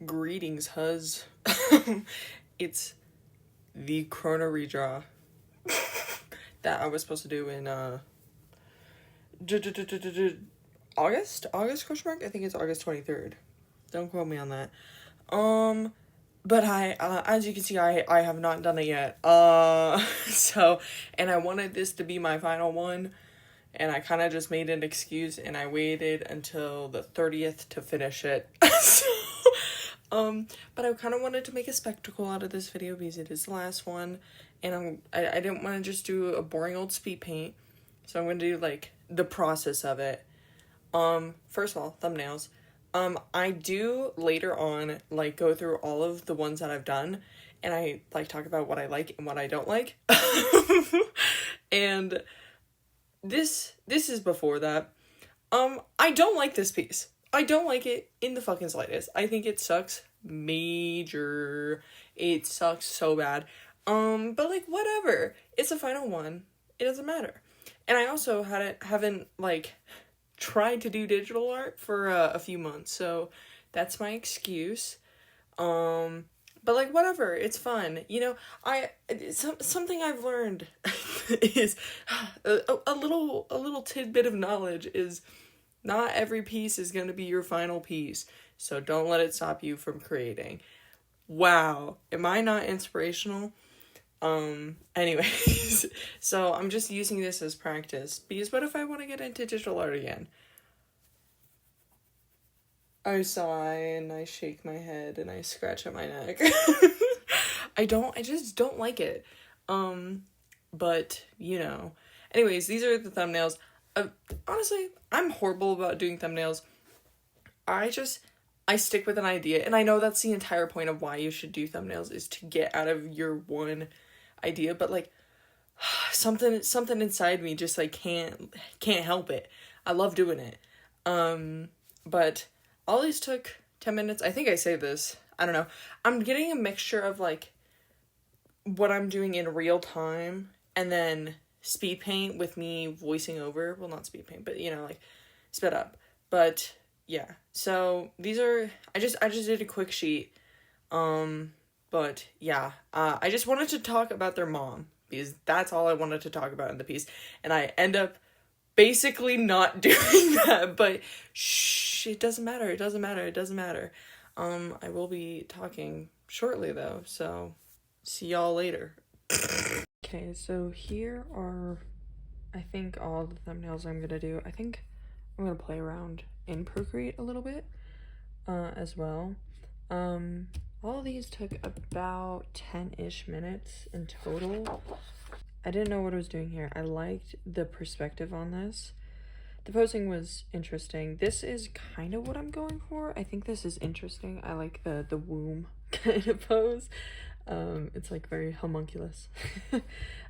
Greetings, huz. It's the Crona redraw that I was supposed to do in August? August question mark? I think it's August 23rd. Don't quote me on that. But I as you can see, I have not done it yet. So, and I wanted this to be my final one, and I kind of just made an excuse, and I waited until the 30th to finish it. But I kind of wanted to make a spectacle out of this video because it is the last one, and I didn't want to just do a boring old speed paint, so I'm going to do, like, the process of it. First of all, thumbnails. I do later on, like, go through all of the ones that I've done, and I, like, talk about what I like and what I don't like. And this is before that. I don't like this piece. I don't like it in the fucking slightest. I think it sucks major. It sucks so bad. But, like, whatever. It's the final one. It doesn't matter. And I also haven't, like, tried to do digital art for a few months, so that's my excuse. But, like, whatever, it's fun. You know, something I've learned is a little tidbit of knowledge is not every piece is gonna be your final piece, so don't let it stop you from creating. Wow, am I not inspirational? Anyways, so I'm just using this as practice, because what if I want to get into digital art again? I sigh and I shake my head and I scratch at my neck. I just don't like it. But, you know. Anyways, these are the thumbnails. Honestly, I'm horrible about doing thumbnails. I stick with an idea, and I know that's the entire point of why you should do thumbnails, is to get out of your one idea, but, like, something inside me just, like, can't help it. I love doing it. But all these took 10 minutes. I think I say this. I don't know. I'm getting a mixture of, like, what I'm doing in real time and then speed paint with me voicing over. Well, not speed paint, but, you know, like, sped up. But yeah. So these are, I just did a quick sheet. But yeah, I just wanted to talk about their mom because that's all I wanted to talk about in the piece. And I end up basically not doing that, but shh, it doesn't matter. It doesn't matter. I will be talking shortly though, so see y'all later. Okay, so here are, I think, all the thumbnails I'm gonna do. I think I'm gonna play around in Procreate a little bit, as well. All of these took about 10-ish minutes in total. I didn't know what I was doing here. I liked the perspective on this. The posing was interesting. This is kind of what I'm going for. I think this is interesting. I like the womb kind of pose. It's, like, very homunculus.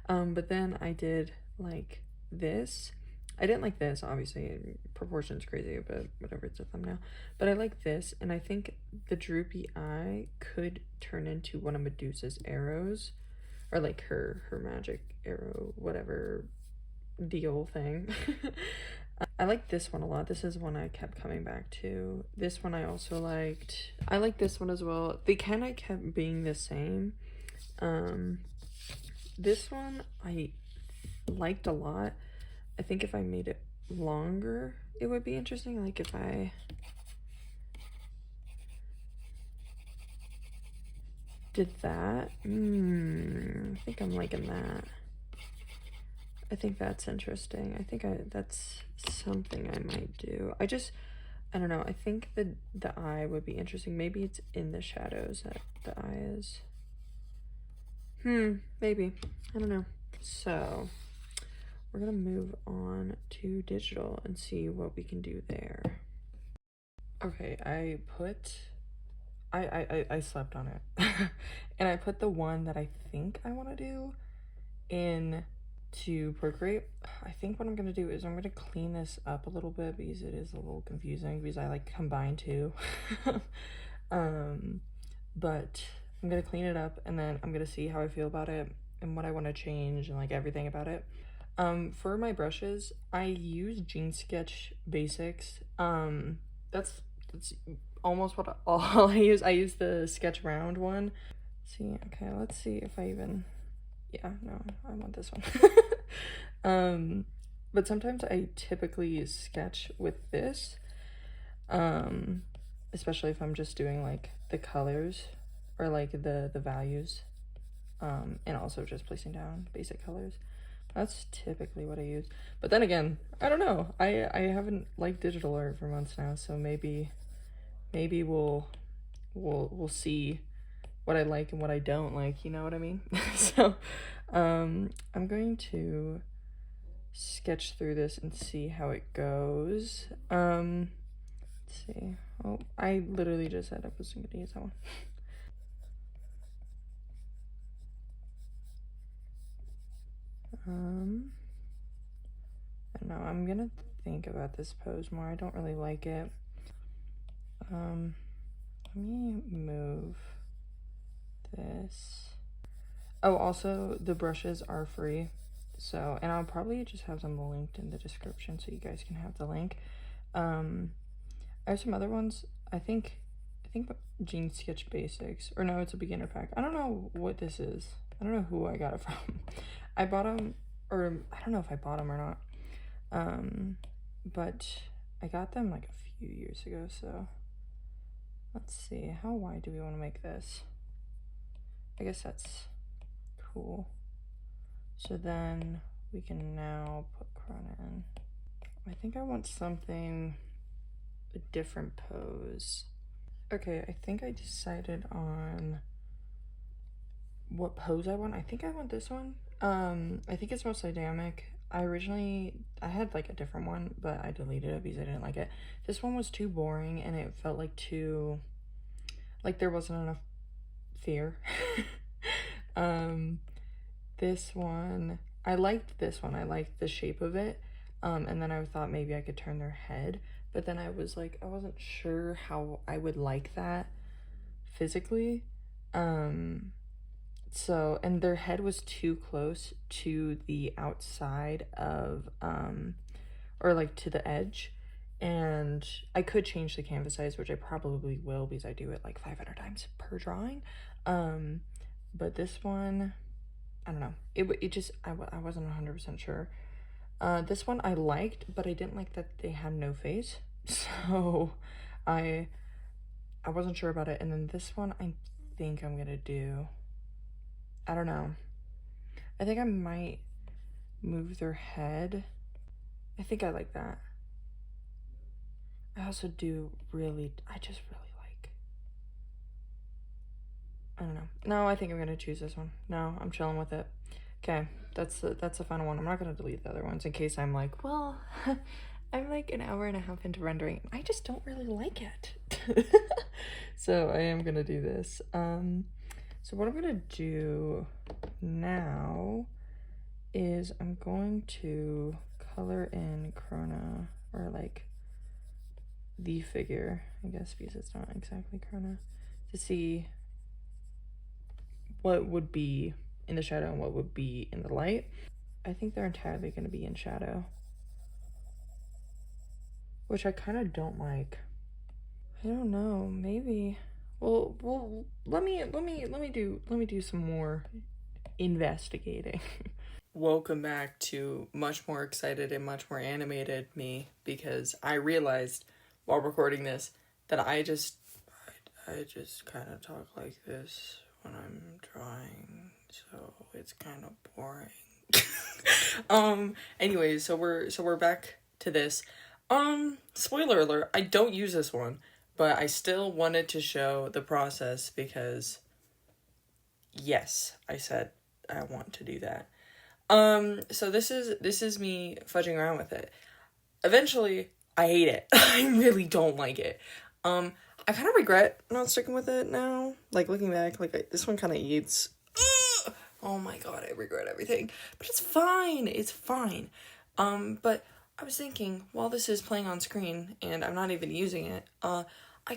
But then I did, like, this. I didn't like this, obviously. Proportion's crazy, but whatever, it's a thumbnail. But I like this, and I think the droopy eye could turn into one of Medusa's arrows. Or, like, her magic arrow, whatever deal thing. I like this one a lot. This is one I kept coming back to. This one I also liked. I like this one as well. They kind of kept being the same. This one I liked a lot. I think if I made it longer, it would be interesting. Like, if I did that. I think I'm liking that. I think that's interesting. I think that's something I might do. I don't know. I think the eye would be interesting. Maybe it's in the shadows that the eye is. Maybe. I don't know. So we're gonna move on to digital and see what we can do there. Okay, I slept on it. And I put the one that I think I want to do in to Procreate. I think what I'm gonna do is I'm gonna clean this up a little bit because it is a little confusing because I, like, combine two. But I'm gonna clean it up and then I'm gonna see how I feel about it and what I want to change and, like, everything about it. For my brushes, I use Sketch Basics. That's almost what all I use. I use the sketch round one. See, okay, let's see if I even, yeah, no, I want this one. But sometimes I typically use sketch with this, especially if I'm just doing like the colors or like the values, and also just placing down basic colors. That's typically what I use. But then again, I don't know. I haven't liked digital art for months now, so maybe we'll see what I like and what I don't like, you know what I mean? So I'm going to sketch through this and see how it goes. Let's see. Oh, I literally just said I was going to use that one. I don't know, I'm gonna think about this pose more. I don't really like it. Let me move this. Oh, also the brushes are free, so, and I'll probably just have them linked in the description so you guys can have the link. I have some other ones. I think Jean Sketch Basics, or no, it's a beginner pack. I don't know what this is. I don't know who I got it from. I bought them, or I don't know if I bought them or not. But I got them like a few years ago, so let's see, how wide do we want to make this? I guess that's cool. So then we can now put Crona in. I think I want something, a different pose. Okay, I think I decided on what pose I want. I think I want this one. I think it's most dynamic. I had like a different one, but I deleted it because I didn't like it. This one was too boring and it felt like like there wasn't enough fear. This one, I liked this one. I liked the shape of it. And then I thought maybe I could turn their head, but then I was like, I wasn't sure how I would like that physically. So, and their head was too close to the outside of, or like to the edge, and I could change the canvas size, which I probably will because I do it like 500 times per drawing. But this one, I don't know, it just, I wasn't 100% sure. This one I liked, but I didn't like that they had no face, so I wasn't sure about it. And then this one, I think I'm gonna do, I don't know, I think I might move their head. I think I like that. I also do really, I just really like, I don't know. No, I think I'm gonna choose this one. No, I'm chilling with it. Okay, that's the final one. I'm not gonna delete the other ones in case I'm like, well, I'm like an hour and a half into rendering. I just don't really like it. So I am gonna do this. So what I'm gonna do now is I'm going to color in Crona, or like the figure, I guess, because it's not exactly Crona, to see what would be in the shadow and what would be in the light. I think they're entirely going to be in shadow, which I kind of don't like. I don't know, maybe. Well, let me do some more investigating. Welcome back to much more excited and much more animated me, because I realized while recording this that I just kind of talk like this when I'm drawing, so it's kind of boring. Anyways, so we're back to this. Spoiler alert, I don't use this one, but I still wanted to show the process because yes, I said I want to do that. So this is me fudging around with it. Eventually, I hate it. I really don't like it. I kind of regret not sticking with it now. Like, looking back, like, this one kind of eats. Oh my god, I regret everything. But it's fine. It's fine. But I was thinking, while this is playing on screen, and I'm not even using it, I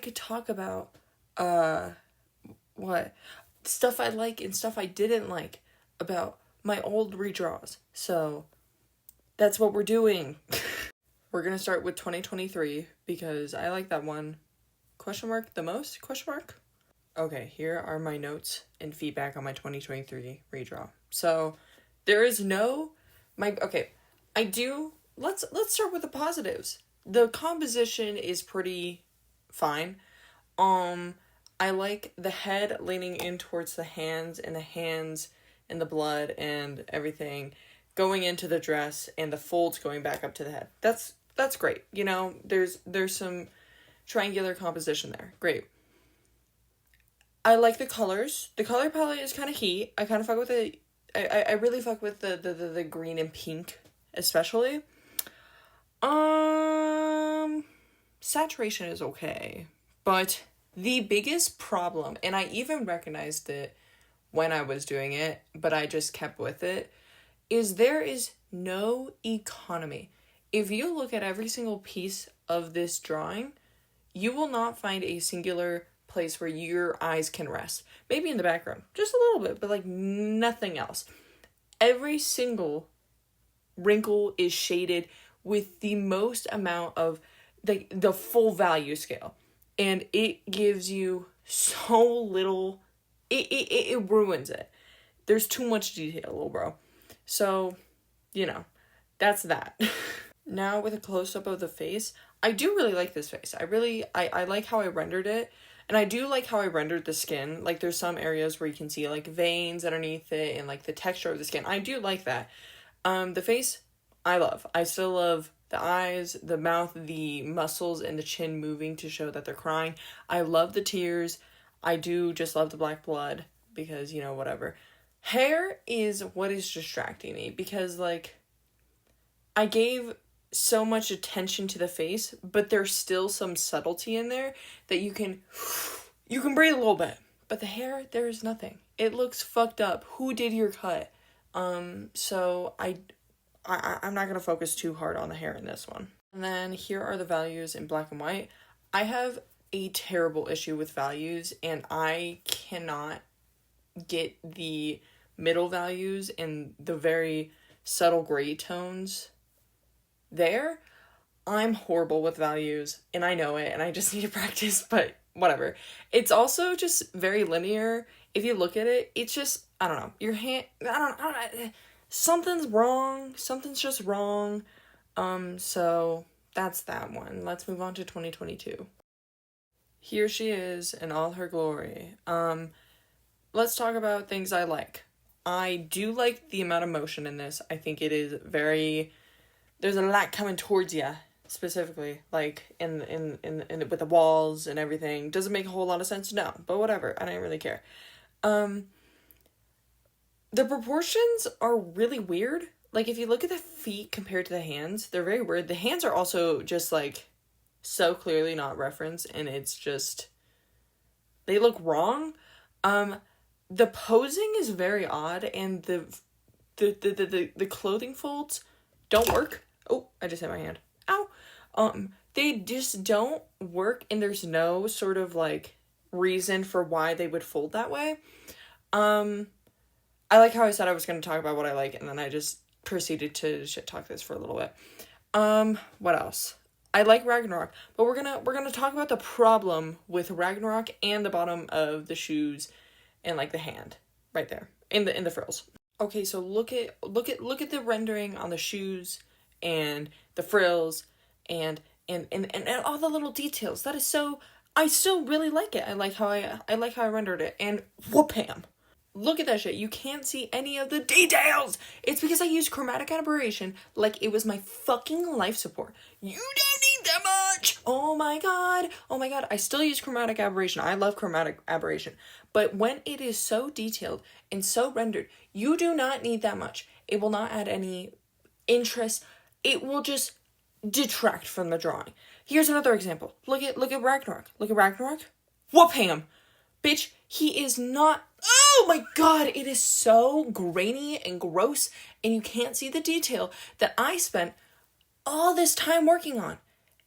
could talk about, what? Stuff I like and stuff I didn't like about my old redraws. So, that's what we're doing. We're gonna start with 2023, because I like that one Question mark the most? Question mark? Okay, here are my notes and feedback on my 2023 redraw. So, there is no let's start with the positives. The composition is pretty fine. I like the head leaning in towards the hands and the blood and everything going into the dress and the folds going back up to the head. That's great. You know, there's some triangular composition there. Great. I like the colors. The color palette is kind of heat. I kind of fuck with it. I really fuck with the green and pink, especially. Saturation is okay, but the biggest problem, and I even recognized it when I was doing it, but I just kept with it, is there is no economy. If you look at every single piece of this drawing, you will not find a singular place where your eyes can rest. Maybe in the background, just a little bit, but like nothing else. Every single wrinkle is shaded with the most amount of the full value scale. And it gives you so little, it ruins it. There's too much detail, little bro. So, you know, that's that. Now with a close-up of the face, I do really like this face. I like how I rendered it. And I do like how I rendered the skin. Like, there's some areas where you can see, like, veins underneath it and, like, the texture of the skin. I do like that. The face, I love. I still love the eyes, the mouth, the muscles, and the chin moving to show that they're crying. I love the tears. I do just love the black blood because, you know, whatever. Hair is what is distracting me because, like, I gave so much attention to the face, but there's still some subtlety in there that you can breathe a little bit. But the hair, there is nothing. It looks fucked up. Who did your cut? So I'm not going to focus too hard on the hair in this one. And then here are the values in black and white. I have a terrible issue with values, and I cannot get the middle values and the very subtle gray tones there. I'm horrible with values, and I know it, and I just need to practice, but whatever. It's also just very linear. If you look at it, it's just, I don't know, your hand, I don't something's wrong. Something's just wrong. So that's that one. Let's move on to 2022. Here she is in all her glory. Let's talk about things I like. I do like the amount of motion in this. I think it is very, there's a lot coming towards you, specifically, like in with the walls and everything. Doesn't make a whole lot of sense, no, but whatever. I don't really care. The proportions are really weird. Like, if you look at the feet compared to the hands, they're very weird. The hands are also just, like, so clearly not referenced, and it's just, they look wrong. The posing is very odd, and the clothing folds don't work. Oh, I just hit my hand. Ow. They just don't work, and there's no sort of, like, reason for why they would fold that way. I like how I said I was going to talk about what I like, and then I just proceeded to shit talk this for a little bit. What else? I like Ragnarok, but we're gonna talk about the problem with Ragnarok and the bottom of the shoes and, like, the hand right there in the frills. Okay, so look at the rendering on the shoes and the frills and all the little details. That is so, I still really like it. I like how I rendered it, and whoop-ham. Look at that shit. You can't see any of the details. It's because I used chromatic aberration like it was my fucking life support. You don't need that much. Oh my god. I still use chromatic aberration. I love chromatic aberration. But when it is so detailed and so rendered, you do not need that much. It will not add any interest. It will just detract from the drawing. Here's another example. Look at Ragnarok. Whoop-ham. Bitch, he is not... Oh my god, it is so grainy and gross, and you can't see the detail that I spent all this time working on.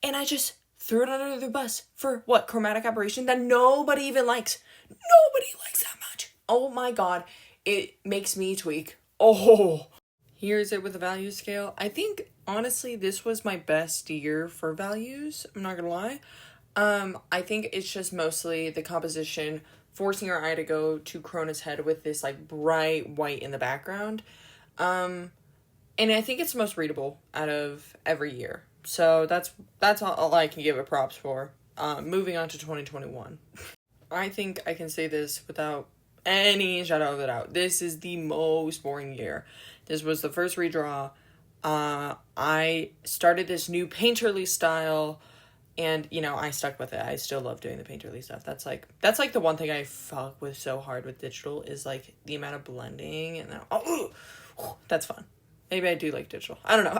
And I just threw it under the bus for what? Chromatic aberration that nobody even likes. Nobody likes that much. Oh my god, it makes me tweak. Oh. Here's it with the value scale. I think, honestly, this was my best year for values. I'm not gonna lie. I think it's just mostly the composition forcing our eye to go to Crona's head with this like bright white in the background. And I think it's the most readable out of every year. So that's all I can give it props for. Moving on to 2021. I think I can say this without any shadow of a doubt. This is the most boring year. This was the first redraw. I started this new painterly style, and I stuck with it. I still love doing the painterly stuff. That's like the one thing I fuck with so hard with digital is like the amount of blending, and then that's fun. Maybe I do like digital. I don't know.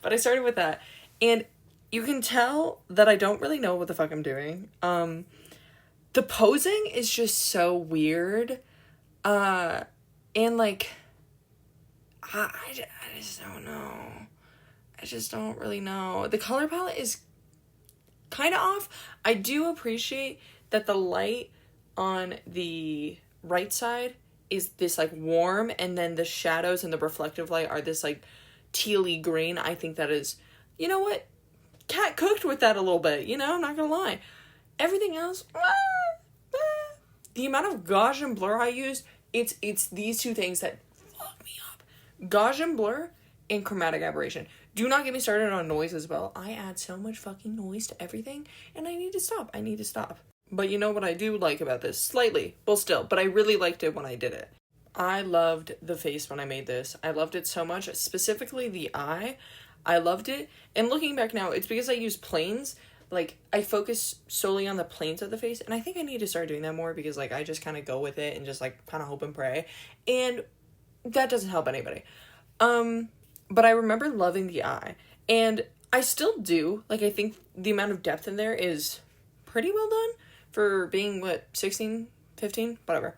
But I started with that, and you can tell that I don't really know what the fuck I'm doing. The posing is just so weird. And like I just don't know. I just don't really know. The color palette is kind of off. I do appreciate that the light on the right side is this like warm, and then the shadows and the reflective light are this like tealy green. I think that is, you know what? Cat cooked with that a little bit, I'm not gonna lie. Everything else, the amount of gauge and blur I used, it's these two things that fuck me up. Gauge and blur and chromatic aberration. Do not get me started on noise as well. I add so much fucking noise to everything, and I need to stop. But you know what I do like about this? Slightly. Well, still. But I really liked it when I did it. I loved the face when I made this. I loved it so much. Specifically the eye. I loved it. And looking back now, it's because I use planes. Like, I focus solely on the planes of the face. And I think I need to start doing that more because, like, I just kind of go with it and just, like, kind of hope and pray. And that doesn't help anybody. But I remember loving the eye. And I still do. Like, I think the amount of depth in there is pretty well done. For being, 16, 15? Whatever.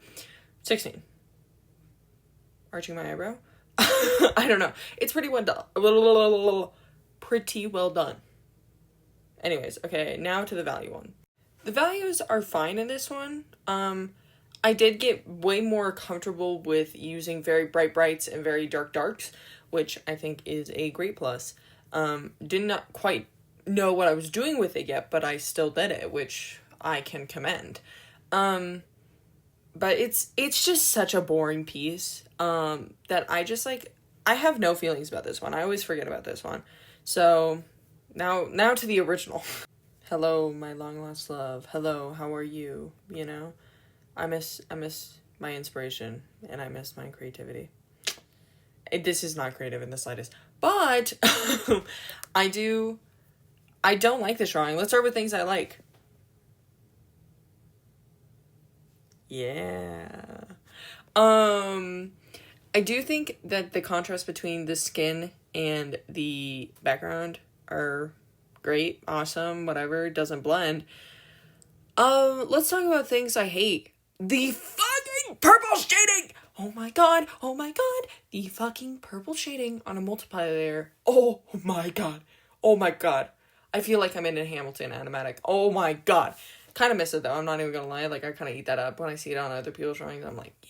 16. Arching my eyebrow? I don't know. It's pretty well done. Pretty well done. Anyways, okay, now to the value one. The values are fine in this one. I did get way more comfortable with using very bright brights and very dark darks, which I think is a great plus. Did not quite know what I was doing with it yet, but I still did it, which I can commend. But it's just such a boring piece, that I just I have no feelings about this one. I always forget about this one. So now to the original. Hello, my long lost love. Hello, how are you? I miss my inspiration, and I miss my creativity. This is not creative in the slightest, but I don't like this drawing. Let's start with things I like. Yeah. I do think that the contrast between the skin and the background are great, awesome, whatever, it doesn't blend. Let's talk about things I hate. The fucking purple shading! Oh my god, the fucking purple shading on a multiplier layer. Oh my god. I feel like I'm in a Hamilton animatic. Oh my god. Kind of miss it though, I'm not even gonna lie. Like, I kind of eat that up when I see it on other people's drawings. I'm like, yeah.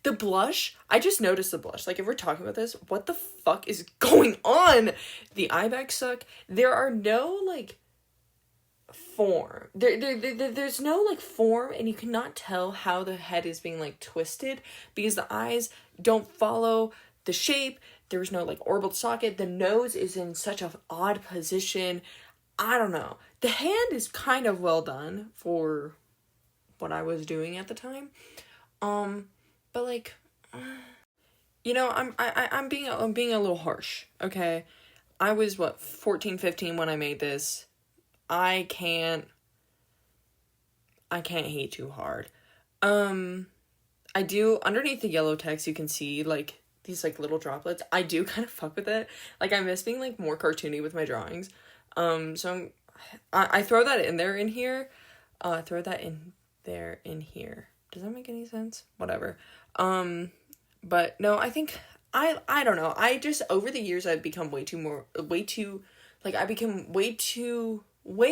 The blush, I just noticed the blush. Like, if we're talking about this, what the fuck is going on? The eye bags suck. There are no, form. There's no, form, and you cannot tell how the head is being, twisted, because the eyes don't follow the shape. There's no, orbital socket. The nose is in such an odd position. I don't know. The hand is kind of well done for what I was doing at the time. But I'm being a little harsh, okay? I was 14, 15 when I made this. I can't hate too hard. I do, underneath the yellow text you can see these little droplets. I do kind of fuck with it. I miss being more cartoony with my drawings. So I throw that in there in here. Throw that in there in here. Does that make any sense? Whatever. But no, I think I don't know. I just, over the years, I've become way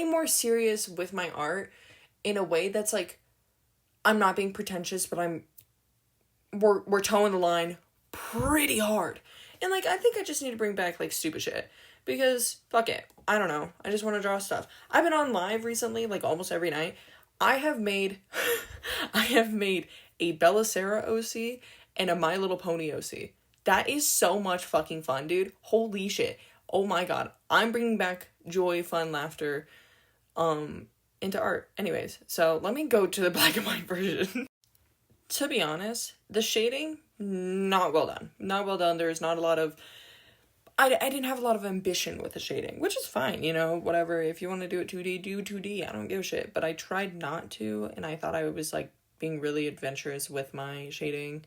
more serious with my art in a way that's I'm not being pretentious, but we're towing the line pretty hard. And I think I just need to bring back stupid shit. because fuck it. I don't know. I just want to draw stuff. I've been on live recently, like almost every night. I have made I have made a Bella Sarah OC and a My Little Pony OC. That is so much fucking fun, dude. Holy shit. Oh my god. I'm bringing back joy, fun, laughter into art. Anyways, so let me go to the black and white version. To be honest, the shading, not well done. Not well done. There's not a lot of... I didn't have a lot of ambition with the shading, which is fine, you know, whatever. If you want to do it 2D, do 2D. I don't give a shit. But I tried not to, and I thought I was, like, being really adventurous with my shading.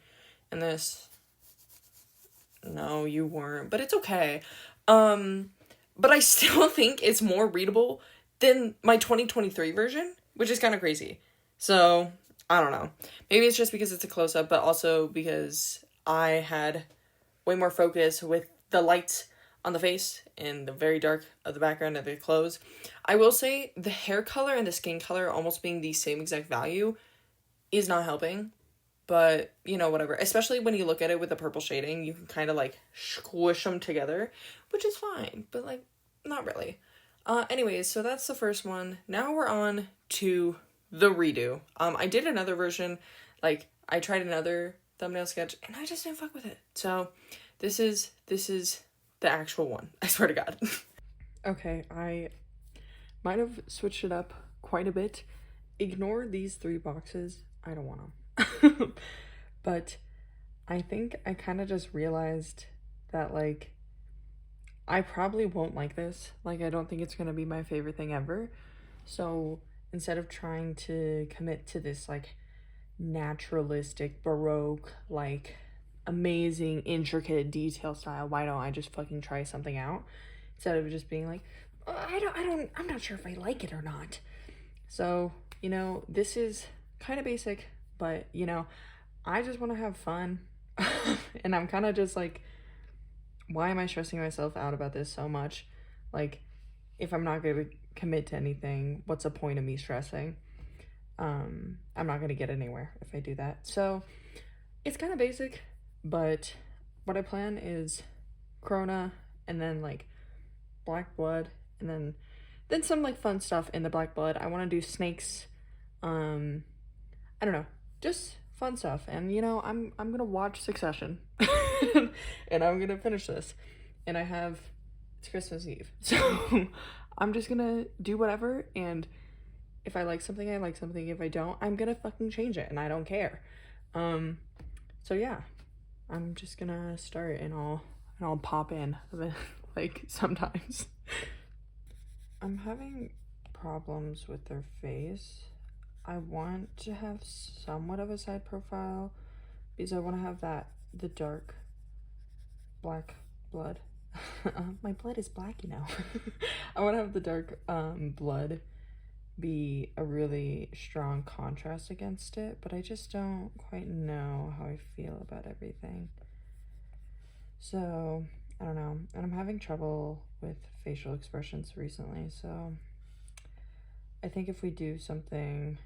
And this... No, you weren't. But it's okay. But I still think it's more readable than my 2023 version, which is kind of crazy. So, I don't know. Maybe it's just because it's a close-up, but also because I had way more focus with the lights on the face and the very dark of the background of the clothes. I will say the hair color and the skin color almost being the same exact value is not helping. But, you know, whatever. Especially when you look at it with the purple shading, you can kind of, like, squish them together, which is fine, but, like, not really. Anyways, so that's the first one. Now we're on to the redo. I did another version, like, I tried another thumbnail sketch, and I just didn't fuck with it. So, this is the actual one. I swear to God. Okay, I might have switched it up quite a bit. Ignore these 3 boxes. I don't want them. But I think I kind of just realized that, like, I probably won't like this. Like, I don't think it's gonna be my favorite thing ever. So instead of trying to commit to this, like, naturalistic, baroque, like, amazing, intricate detail style, why don't I just fucking try something out? Instead of just being like, I'm not sure if I like it or not. So, you know, this is kind of basic, but, you know, I just want to have fun. And I'm kind of just like, why am I stressing myself out about this so much? Like, if I'm not going to commit to anything, what's the point of me stressing? I'm not going to get anywhere if I do that. So it's kind of basic, but what I plan is Crona and then, like, black blood, and then some, like, fun stuff in the black blood. I want to do snakes. I don't know, just fun stuff. And, you know, I'm gonna watch Succession and I'm gonna finish this, and it's Christmas Eve, so I'm just gonna do whatever, and if I like something, I like something. If I don't, I'm gonna fucking change it, and I don't care. So yeah, I'm just gonna start, and I'll pop in like sometimes. I'm having problems with their face. I want to have somewhat of a side profile because I want to have the dark black blood. My blood is black, you know. I want to have the dark blood be a really strong contrast against it, but I just don't quite know how I feel about everything. So, I don't know. And I'm having trouble with facial expressions recently, so I think if we do something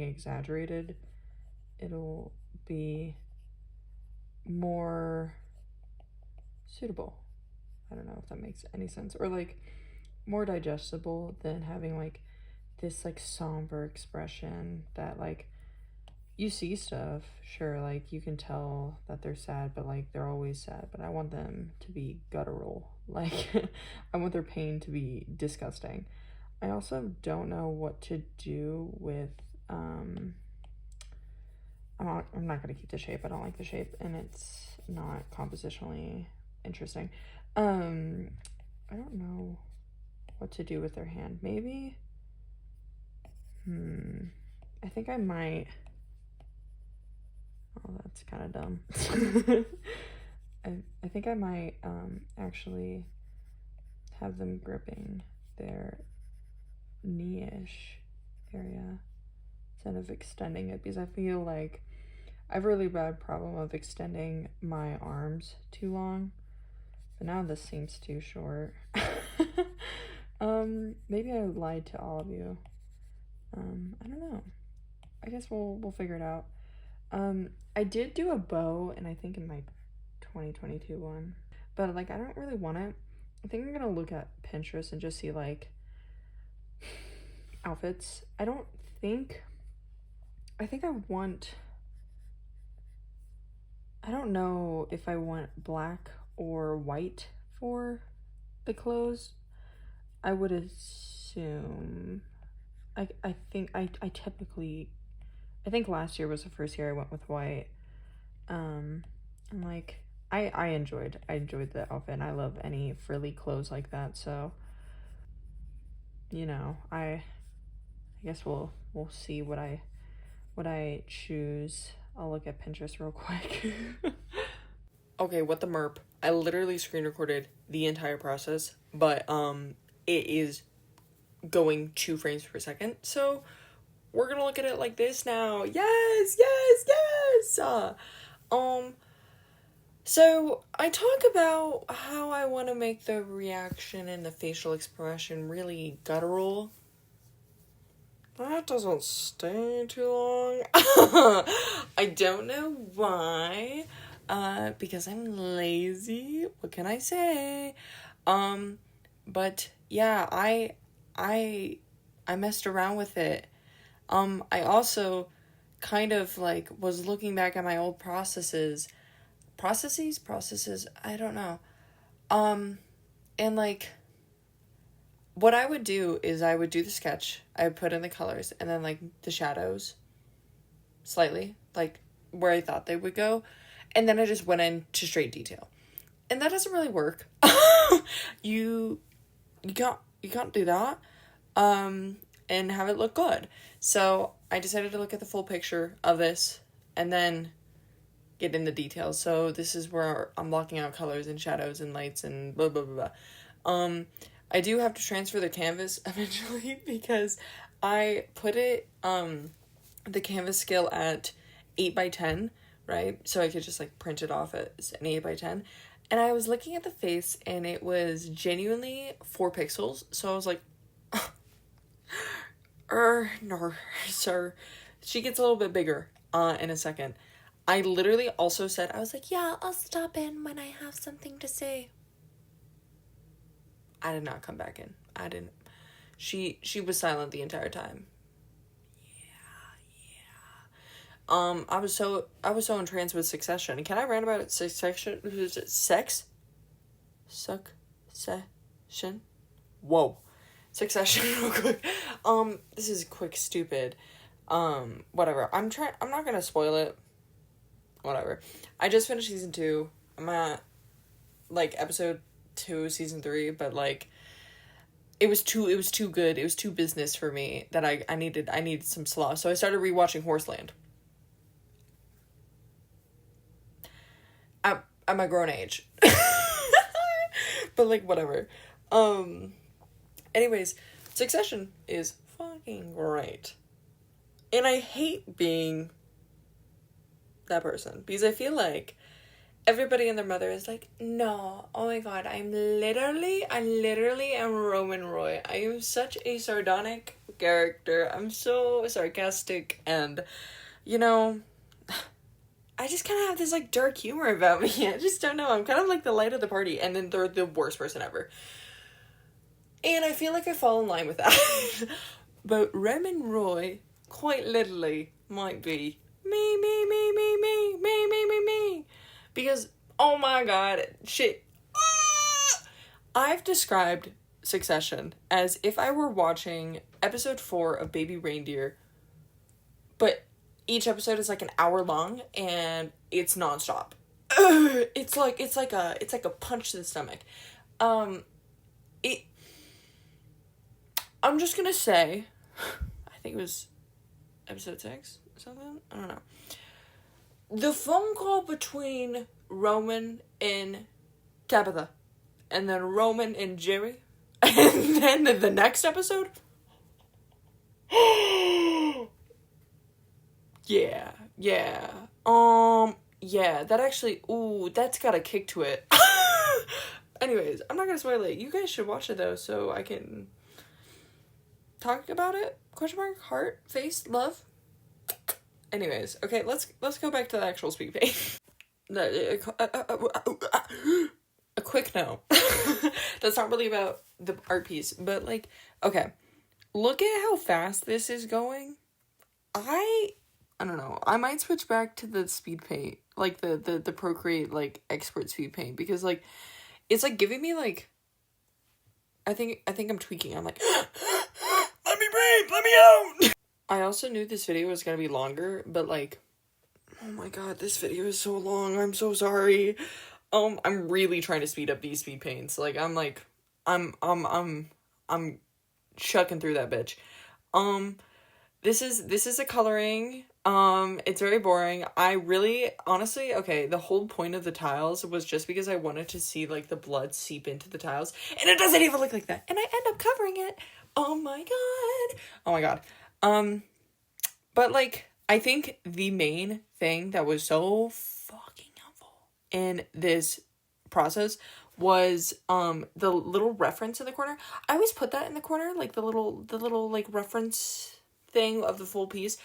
exaggerated, it'll be more suitable. I don't know if that makes any sense. Or, like, more digestible than having, like, this, like, somber expression that, like, you see stuff, sure, like, you can tell that they're sad, but, like, they're always sad. But I want them to be guttural. Like, I want their pain to be disgusting. I also don't know what to do with, I'm not gonna keep the shape. I don't like the shape, and it's not compositionally interesting. I don't know what to do with their hand. Maybe, I think I might, oh, that's kind of dumb. I think I might, actually have them gripping their knee-ish area instead of extending it, because I feel like I have a really bad problem of extending my arms too long, but now this seems too short. Maybe I lied to all of you. I don't know. I guess we'll figure it out. I did do a bow, and I think in my 2022 one, but, like, I don't really want it. I think I'm gonna look at Pinterest and just see, like, outfits. I think I want, I don't know if I want black or white for the clothes. I would assume, I think I typically, I think last year was the first year I went with white. And like, I enjoyed the outfit, and I love any frilly clothes like that, so, you know, I guess we'll see what I choose. I'll look at Pinterest real quick. Okay, what the merp? I literally screen recorded the entire process, but it is going 2 frames per second, so we're gonna look at it like this now. Yes. So I talk about how I want to make the reaction and the facial expression really guttural. That doesn't stay too long. I don't know why. Because I'm lazy. What can I say? But yeah, I messed around with it. I also kind of like was looking back at my old processes, I don't know. And like, what I would do is I would do the sketch, I would put in the colors, and then like the shadows, slightly, like where I thought they would go, and then I just went into straight detail. And that doesn't really work. You can't do that, and have it look good. So I decided to look at the full picture of this, and then get in the details. So this is where I'm blocking out colors and shadows and lights and blah, blah, blah, blah. I do have to transfer the canvas eventually because I put it, the canvas scale at 8x10, right? So I could just like print it off as an 8x10. And I was looking at the face and it was genuinely 4 pixels. So I was like, no, sir. She gets a little bit bigger, in a second. I literally also said, I was like, yeah, I'll stop in when I have something to say. I did not come back in. I didn't. She was silent the entire time. Yeah. I was so entranced with Succession. Can I rant about Succession? Succession? Whoa. Succession real quick. This is quick, stupid. Whatever. I'm not gonna spoil it. Whatever. I just finished season 2. I'm at like episode 2, season 3, but like it was too good. It was too business for me that I needed some slaw. So I started rewatching Horseland. At my grown age. But like whatever. Anyways, Succession is fucking great. And I hate being that person because I feel like everybody and their mother is like, no, oh my god, I literally am Roman Roy. I am such a sardonic character. I'm so sarcastic, and you know, I just kind of have this like dark humor about me. I just don't know. I'm kind of like the light of the party, and then they're the worst person ever. And I feel like I fall in line with that. But Roman Roy, quite literally, might be me. Because, oh my god, shit. I've described Succession as if I were watching episode 4 of Baby Reindeer, but each episode is like an hour long and it's nonstop. It's like a punch to the stomach. I'm just gonna say, I think it was episode 6 or something? I don't know. The phone call between Roman and Tabitha, and then Roman and Jerry, and then the next episode. Yeah. Yeah, that actually, that's got a kick to it. Anyways, I'm not gonna spoil it. You guys should watch it though, so I can talk about it. ? Heart, face, love. Anyways, okay, let's go back to the actual speak page. a quick note. That's not really about the art piece, but like, okay, look at how fast this is going. I don't know. I might switch back to the speed paint, like the Procreate like expert speed paint, because like it's like giving me like I think I'm tweaking. I'm like let me breathe, let me out. I also knew this video was gonna be longer, but like, oh my god, this video is so long. I'm so sorry. I'm really trying to speed up these speed paints. Like I'm chucking through that bitch. This is a coloring. It's very boring. I really, honestly, okay, the whole point of the tiles was just because I wanted to see, like, the blood seep into the tiles, and it doesn't even look like that, and I end up covering it. Oh my god. Oh my god. But, like, I think the main thing that was so fucking helpful in this process was, the little reference in the corner. I always put that in the corner, like, the little, like, reference thing of the full piece,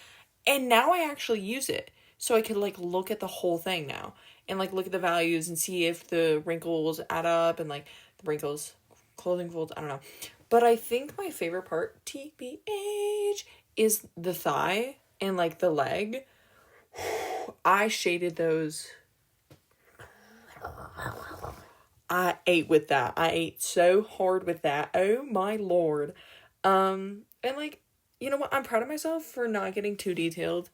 and now I actually use it so I could like look at the whole thing now and like look at the values and see if the wrinkles add up and like the wrinkles, clothing folds, I don't know. But I think my favorite part, TBH, is the thigh and like the leg. I shaded those. I ate with that. I ate so hard with that. Oh my lord. And like, you know what? I'm proud of myself for not getting too detailed.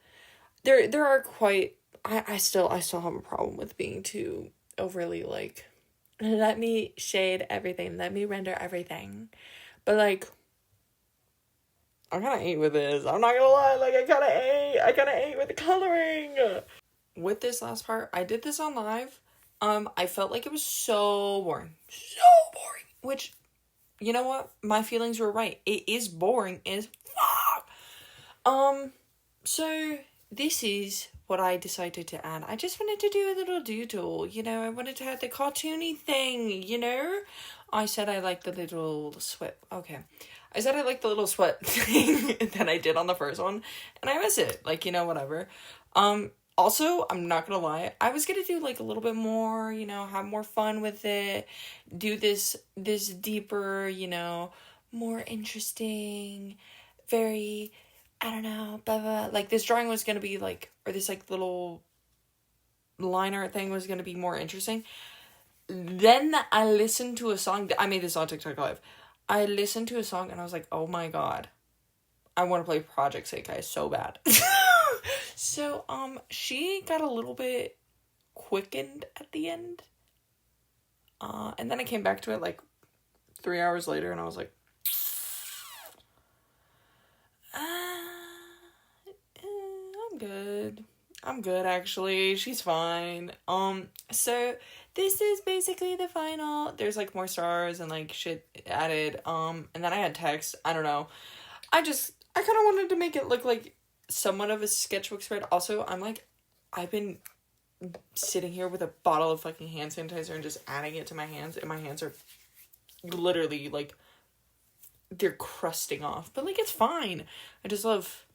There are quite... I still have a problem with being too overly, like, let me shade everything. Let me render everything. But, like, I kind of ate with this. I'm not gonna lie. Like, I kind of ate with the coloring. With this last part, I did this on live. I felt like it was so boring. So boring. Which, you know what? My feelings were right. It is boring as fuck. So this is what I decided to add. I just wanted to do a little doodle, you know, I wanted to have the cartoony thing, you know? I said I like the little sweat, okay. I said I like the little sweat thing that I did on the first one, and I miss it, like, you know, whatever. Also, I'm not gonna lie, I was gonna do, like, a little bit more, you know, have more fun with it, do this deeper, you know, more interesting, very... I don't know, blah, blah. Like, this drawing was gonna be, like, or this, like, little line art thing was gonna be more interesting. Then I listened to a song, I made this on TikTok Live. I listened to a song, and I was like, oh my god. I want to play Project Sekai so bad. So, she got a little bit quickened at the end. And then I came back to it, like, 3 hours later, and I was like, I'm good actually. She's fine. So this is basically the final. There's like more stars and like shit added. And then I had text. I don't know. I kind of wanted to make it look like somewhat of a sketchbook spread. Also, I've been sitting here with a bottle of fucking hand sanitizer and just adding it to my hands, and my hands are literally like they're crusting off. But like it's fine. I just love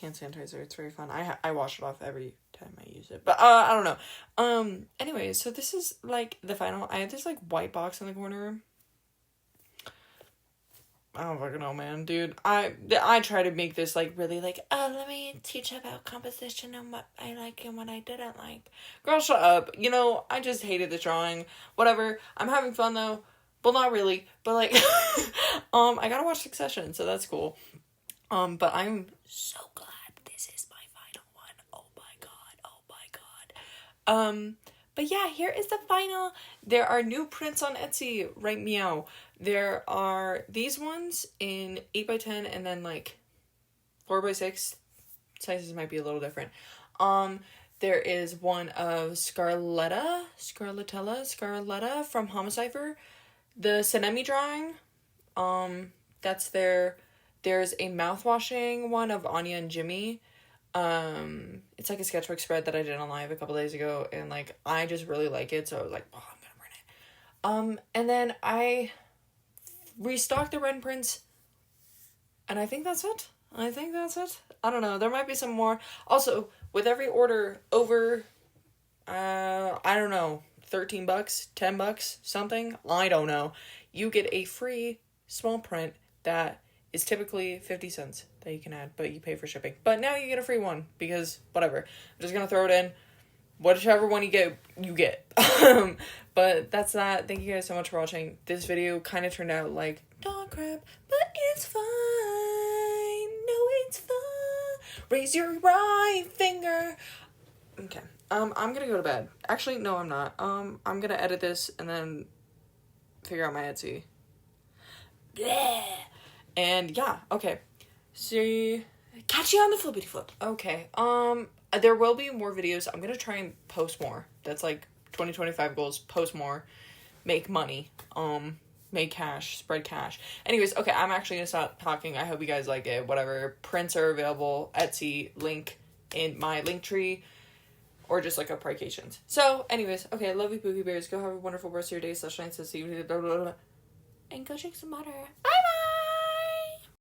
hand sanitizer. It's very fun. I wash it off every time I use it. But I don't know. Anyway, so this is like the final. I have this like white box in the corner. I don't fucking know, man, dude. I try to make this like really like, oh, let me teach about composition and what I like and what I didn't like. Girl, shut up. You know, I just hated this drawing. Whatever. I'm having fun though. Well, not really, but like, I gotta watch Succession, so that's cool. But I'm so glad this is my final one. Oh my god. Oh my god. But yeah, here is the final. There are new prints on Etsy, right meow. There are these ones in 8x10 and then like 4x6. Sizes might be a little different. There is one of Scarletta from Homicipher. The Sanemi drawing. That's there. There's a mouthwashing one of Anya and Jimmy. It's like a sketchbook spread that I did on live a couple days ago, and like I just really like it, so I was like, oh, I'm gonna print it. And then I restocked the Ren prints, and I think that's it. I don't know, there might be some more. Also, with every order over I don't know, $13, $10, something, I don't know, you get a free small print that is typically 50 cents that you can add, but you pay for shipping. But now you get a free one, because whatever. I'm just gonna throw it in. Whichever one you get, you get. But that's that. Thank you guys so much for watching. This video kind of turned out like dog crap, but it's fine. No, it's fine. Raise your right finger. Okay. I'm gonna go to bed. Actually, no, I'm not. I'm gonna edit this and then figure out my Etsy. Bleh. And yeah, okay. See, catch you on the flippity flip. Okay. There will be more videos. I'm gonna try and post more. That's like 2025 goals. Post more, make money, make cash, spread cash. Anyways, okay, I'm actually gonna stop talking. I hope you guys like it. Whatever, prints are available. Etsy link in my link tree, or just like applications. So, anyways, okay, love you, Pookie Bears. Go have a wonderful rest of your day. /night, /evening, and go drink some water. Bye bye.